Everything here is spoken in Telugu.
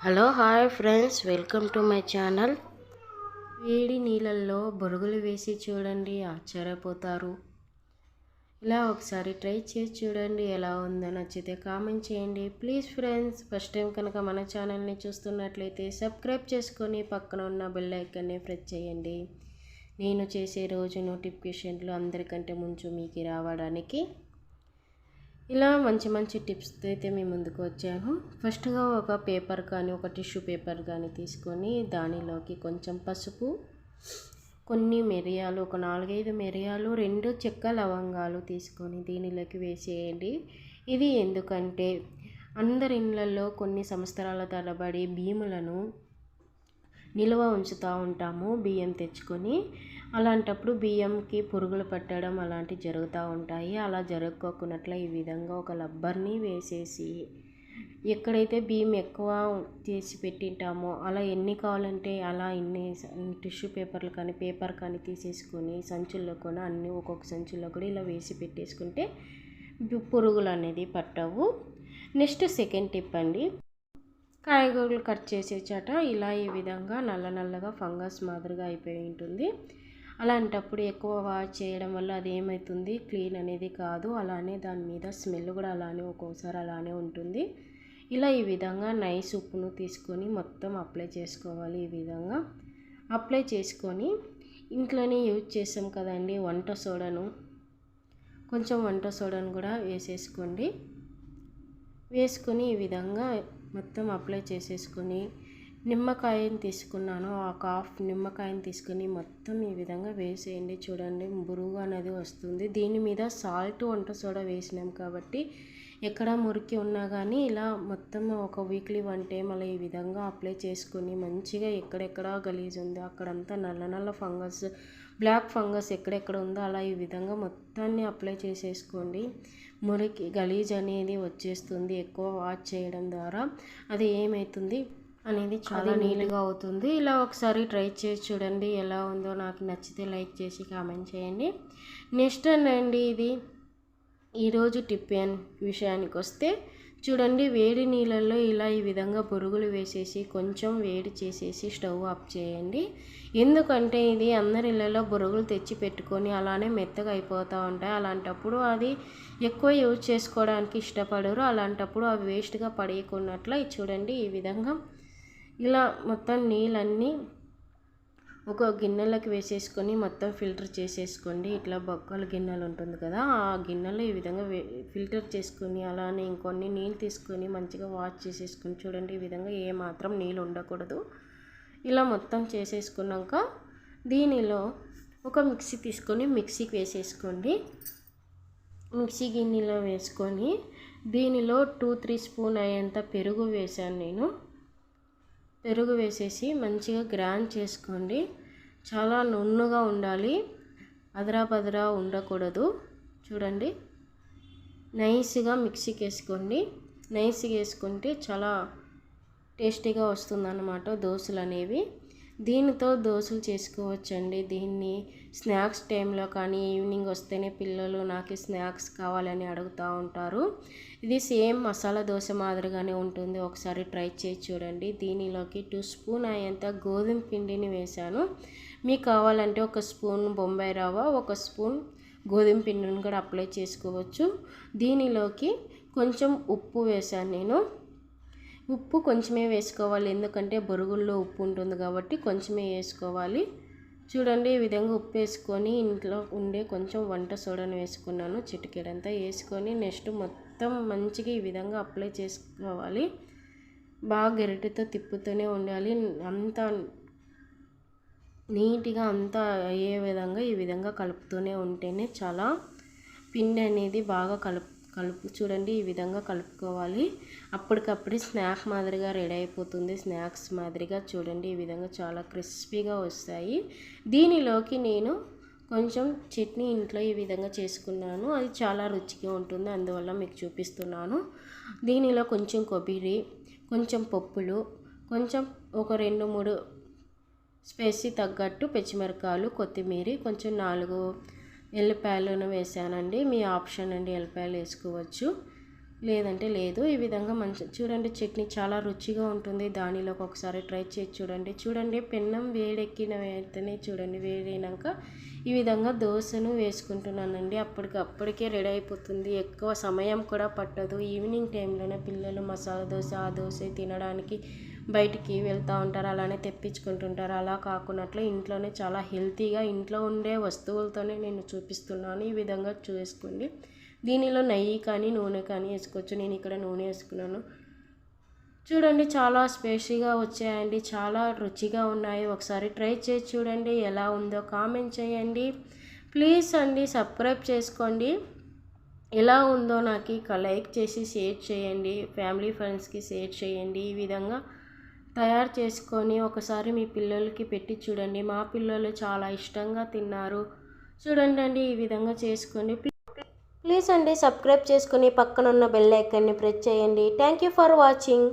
Hello hi friends, welcome to my channel. వేడి నీళ్ళల్లో బొరుగులు వేసి చూడండి, ఆశ్చర్యపోతారు. ఇలా ఒకసారి ట్రై చేసి చూడండి, ఎలా ఉందో. నచ్చితే కామెంట్ చేయండి ప్లీజ్. ఫ్రెండ్స్, ఫస్ట్ టైం కనుక మన ఛానల్ని చూస్తున్నట్లయితే సబ్స్క్రైబ్ చేసుకొని పక్కన ఉన్న బెల్ ఐకాన్ని ప్రెస్ చేయండి. నేను చేసే రోజు నోటిఫికేషన్లు అందరికంటే ముందు మీకు రావడానికి. ఇలా మంచి మంచి టిప్స్తో అయితే మీ ముందుకు వచ్చాను. ఫస్ట్గా ఒక పేపర్ కానీ ఒక టిష్యూ పేపర్ కానీ తీసుకొని దానిలోకి కొంచెం పసుపు, కొన్ని మిరియాలు, ఒక 4-5 మిరియాలు, 2 చెక్క లవంగాలు తీసుకొని దీనిలోకి వేసేయండి. ఇది ఎందుకంటే అందరి ఇళ్ళల్లో కొన్ని సంవత్సరాల తరబడి బియ్యములను నిల్వ ఉంచుతూ ఉంటాము, బియ్యం తెచ్చుకొని. అలాంటప్పుడు బియ్యంకి పురుగులు పట్టడం అలాంటివి జరుగుతూ ఉంటాయి. అలా జరగకోకున్నట్ల ఈ విధంగా ఒక రబ్బర్ని వేసేసి ఎక్కడైతే బియ్యం ఎక్కువ చేసి పెట్టింటామో అలా ఎన్ని కావాలంటే అలా ఇన్ని టిష్యూ పేపర్లు కానీ పేపర్ కానీ తీసేసుకొని సంచుల్లో కూడా అన్నీ ఒక్కొక్క సంచుల్లో కూడా ఇలా వేసి పెట్టేసుకుంటే పురుగులు అనేది పట్టవు. నెక్స్ట్ సెకండ్ టిప్ అండి, కాయగూరలు కట్ చేసే చోట ఇలా ఈ విధంగా నల్లగా ఫంగస్ మాదిరిగా అయిపోయి ఉంటుంది. అలాంటప్పుడు ఎక్కువ వాష్ చేయడం వల్ల అది ఏమవుతుంది, క్లీన్ అనేది కాదు. అలానే దాని మీద స్మెల్ కూడా అలానే ఒక్కోసారి అలానే ఉంటుంది. ఇలా ఈ విధంగా నైస్ ఉప్పును తీసుకొని మొత్తం అప్లై చేసుకోవాలి. ఈ విధంగా అప్లై చేసుకొని ఇంట్లోనే యూజ్ చేసాం కదండి వంట సోడాను, కొంచెం వంట సోడాను కూడా వేసేసుకోండి. వేసుకొని ఈ విధంగా మొత్తం అప్లై చేసేసుకొని నిమ్మకాయని తీసుకున్నాను, ఒక హాఫ్ నిమ్మకాయని తీసుకొని మొత్తం ఈ విధంగా వేసేయండి. చూడండి, బురుగు అనేది వస్తుంది. దీని మీద సాల్ట్, వంట సోడా వేసినాం కాబట్టి ఎక్కడ మురికి ఉన్నా కానీ ఇలా మొత్తం ఒక వీక్లీ 1 టైం అలా ఈ విధంగా అప్లై చేసుకొని మంచిగా ఎక్కడెక్కడ గలీజ్ ఉందో అక్కడంతా నల్ల ఫంగస్, బ్లాక్ ఫంగస్ ఎక్కడెక్కడ ఉందో అలా ఈ విధంగా మొత్తాన్ని అప్లై చేసేసుకోండి. మురికి గలీజ్ అనేది వచ్చేస్తుంది ఎక్కువ వాష్ చేయడం ద్వారా. అది ఏమవుతుంది అనేది చాలా నీట్గా అవుతుంది. ఇలా ఒకసారి ట్రై చేసి చూడండి, ఎలా ఉందో. నాకు నచ్చితే లైక్ చేసి కామెంట్ చేయండి. నెక్స్ట్ అండి, ఇది ఈరోజు టిప్ విషయానికి వస్తే చూడండి, వేడి నీళ్ళల్లో ఇలా ఈ విధంగా బొరుగులు వేసేసి కొంచెం వేడి చేసేసి స్టవ్ ఆఫ్ చేయండి. ఎందుకంటే ఇది అందరి ఇళ్ళల్లో బొరుగులు తెచ్చి పెట్టుకొని అలానే మెత్తగా అయిపోతూ ఉంటాయి. అలాంటప్పుడు అది ఎక్కువ యూజ్ చేసుకోవడానికి ఇష్టపడరు. అలాంటప్పుడు అవి వేస్ట్గా పడేయకున్నట్ల చూడండి, ఈ విధంగా ఇలా మొత్తం నీళ్ళన్నీ ఒక గిన్నెలోకి వేసేసుకొని మొత్తం ఫిల్టర్ చేసేసుకోండి. ఇట్లా బొక్కల గిన్నెలు ఉంటుంది కదా, ఆ గిన్నెలో ఈ విధంగా ఫిల్టర్ చేసుకొని అలానే ఇంకొన్ని నీళ్ళు తీసుకొని మంచిగా వాష్ చేసేసుకొని చూడండి, ఈ విధంగా ఏ మాత్రం నీళ్ళు ఉండకూడదు. ఇలా మొత్తం చేసేసుకున్నాక దీనిలో ఒక మిక్సీ తీసుకొని మిక్సీకి వేసేసుకోండి. మిక్సీ గిన్నెలో వేసుకొని దీనిలో 2-3 స్పూన్ అయ్యేంత పెరుగు వేసాను నేను. పెరుగు వేసేసి మంచిగా గ్రైండ్ చేసుకోండి. చాలా నున్నగా ఉండాలి, అదరా ఉండకూడదు. చూడండి, నైస్గా మిక్సీకి వేసుకోండి. నైస్గా వేసుకుంటే చాలా టేస్టీగా వస్తుందన్నమాట దోశలు అనేవి. దీనితో దోశలు చేసుకోవచ్చండి. దీన్ని స్నాక్స్ టైంలో కానీ ఈవినింగ్ వస్తేనే పిల్లలు నాకు స్నాక్స్ కావాలని అడుగుతూ ఉంటారు. ఇది సేమ్ మసాలా దోశ మాదిరిగానే ఉంటుంది, ఒకసారి ట్రై చేసి చూడండి. దీనిలోకి 2 స్పూన్ అయ్యేంత గోధుమ పిండిని వేశాను. మీకు కావాలంటే 1 స్పూన్ బొంబాయి రవ్వ, 1 స్పూన్ గోధుమ పిండిని కూడా అప్లై చేసుకోవచ్చు. దీనిలోకి కొంచెం ఉప్పు వేశాను నేను. ఉప్పు కొంచెమే వేసుకోవాలి, ఎందుకంటే బొరుగుల్లో ఉప్పు ఉంటుంది కాబట్టి కొంచెమే వేసుకోవాలి. చూడండి, ఈ విధంగా ఉప్పు వేసుకొని ఇంట్లో ఉండే కొంచెం వంట సోడాను వేసుకున్నాను, చిటికెడంతా వేసుకొని నెక్స్ట్ మొత్తం మంచిగా ఈ విధంగా అప్లై చేసుకోవాలి. బాగా గరిటెతో తిప్పుతూనే ఉండాలి. అంతా నీట్గా అంతా అయ్యే విధంగా ఈ విధంగా కలుపుతూనే ఉంటేనే చాలా పిండి అనేది బాగా చూడండి, ఈ విధంగా కలుపుకోవాలి. అప్పటికప్పుడు స్నాక్ మాదిరిగా రెడీ అయిపోతుంది. స్నాక్స్ మాదిరిగా చూడండి, ఈ విధంగా చాలా క్రిస్పీగా వస్తాయి. దీనిలోకి నేను కొంచెం చట్నీ ఇంట్లో ఈ విధంగా చేసుకున్నాను, అది చాలా రుచిగా ఉంటుంది, అందువల్ల మీకు చూపిస్తున్నాను. దీనిలో కొంచెం కొబ్బరి, కొంచెం పప్పులు, కొంచెం ఒక 2-3 స్పైసీ తగ్గట్టు పచ్చిమిరపకాయలు, కొత్తిమీర, కొంచెం 4 ఎల్లిపాయలను వేసానండి. మీ ఆప్షన్ అండి, ఎల్లిపాయలు వేసుకోవచ్చు. లేదంటే లేదు. ఈ విధంగా చూడండి చట్నీ చాలా రుచిగా ఉంటుంది. దానిలోకి ఒకసారి ట్రై చేసి చూడండి. చూడండి పెన్నం వేడెక్కిన వెంటనే చూడండి వేడైనాక ఈ విధంగా దోశను వేసుకుంటున్నానండి. అప్పటికే రెడీ అయిపోతుంది. ఎక్కువ సమయం కూడా పట్టదు. ఈవినింగ్ టైంలోనే పిల్లలు మసాలా దోశ ఆ దోశ తినడానికి బయటికి వెళ్తూ ఉంటారు, అలానే తెప్పించుకుంటుంటారు. అలా కాకున్నట్లు ఇంట్లోనే చాలా హెల్తీగా ఇంట్లో ఉండే వస్తువులతోనే నేను చూపిస్తున్నాను. ఈ విధంగా చేసుకోండి. దీనిలో నెయ్యి కానీ నూనె కానీ వేసుకోవచ్చు. నేను ఇక్కడ నూనె వేసుకున్నాను. చూడండి చాలా స్పైసీగా వచ్చాయండి, చాలా రుచిగా ఉన్నాయి. ఒకసారి ట్రై చేసి చూడండి, ఎలా ఉందో కామెంట్ చేయండి. ప్లీజ్ అండి సబ్స్క్రైబ్ చేసుకోండి. ఎలా ఉందో నాకు లైక్ చేసి షేర్ చేయండి, ఫ్యామిలీ ఫ్రెండ్స్కి షేర్ చేయండి. ఈ విధంగా తయారు చేసుకొని ఒకసారి మీ పిల్లలకి పెట్టి చూడండి. మా పిల్లలు చాలా ఇష్టంగా తిన్నారు. చూడండి అండి ఈ విధంగా చేసుకోండి. ప్లీజ్ అండి సబ్స్క్రైబ్ చేసుకుని పక్కనున్న బెల్ ఐకాన్ని ప్రెస్ చేయండి. Thank you for watching.